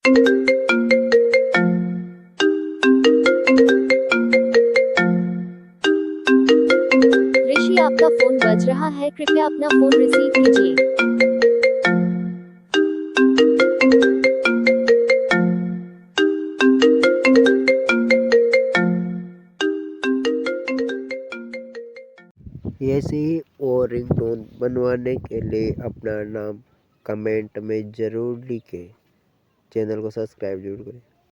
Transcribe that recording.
ऋषि, आपका फोन बज रहा है, कृपया अपना फोन रिसीव कीजिए। ऐसे ही और रिंगटोन बनवाने के लिए अपना नाम कमेंट में ज़रूर लिखें। चैनल को सब्सक्राइब जरूर करें।